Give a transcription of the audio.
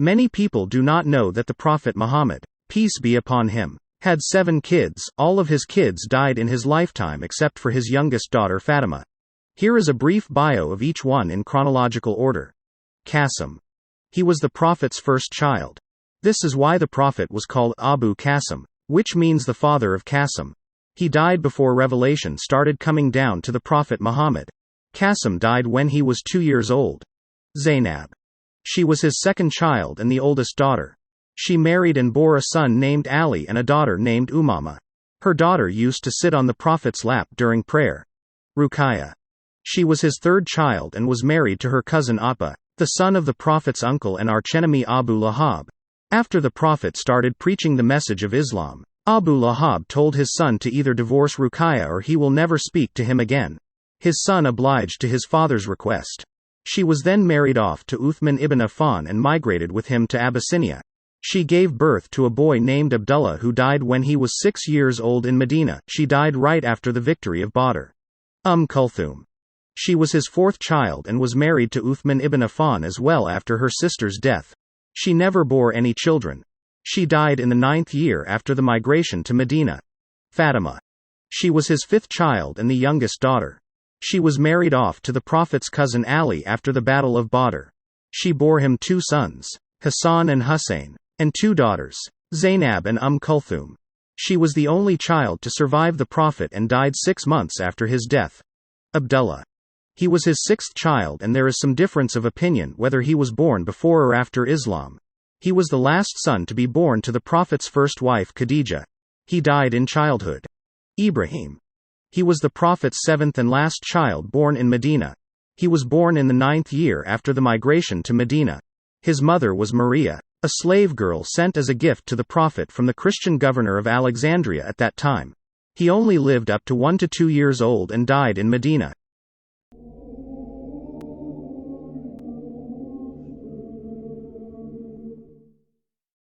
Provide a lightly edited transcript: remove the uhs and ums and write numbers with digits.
Many people do not know that the Prophet Muhammad, peace be upon him, had 7 kids. All of his kids died in his lifetime except for his youngest daughter Fatima. Here is a brief bio of each one in chronological order. Qasim. He was the Prophet's first child. This is why the Prophet was called Abu Qasim, which means the father of Qasim. He died before revelation started coming down to the Prophet Muhammad. Qasim died when he was 2 years old. Zainab. She was his second child and the oldest daughter. She married and bore a son named Ali and a daughter named Umama. Her daughter used to sit on the Prophet's lap during prayer. Ruqayya. She was his third child and was married to her cousin Atba, the son of the Prophet's uncle and archenemy Abu Lahab. After the Prophet started preaching the message of Islam, Abu Lahab told his son to either divorce Ruqayya or he will never speak to him again. His son obliged to his father's request. She was then married off to Uthman ibn Affan and migrated with him to Abyssinia. She gave birth to a boy named Abdullah who died when he was 6 years old in Medina. She died right after the victory of Badr. Kulthum. She was his 4th child and was married to Uthman ibn Affan as well after her sister's death. She never bore any children. She died in the 9th year after the migration to Medina. Fatima. She was his 5th child and the youngest daughter. She was married off to the Prophet's cousin Ali after the Battle of Badr. She bore him 2 sons, Hassan and Hussein, and 2 daughters, Zainab and Kulthum. She was the only child to survive the Prophet and died 6 months after his death. Abdullah. He was his 6th child and there is some difference of opinion whether he was born before or after Islam. He was the last son to be born to the Prophet's first wife Khadija. He died in childhood. Ibrahim. He was the Prophet's 7th and last child born in Medina. He was born in the 9th year after the migration to Medina. His mother was Maria, a slave girl sent as a gift to the Prophet from the Christian governor of Alexandria at that time. He only lived up to 1 to 2 years old and died in Medina.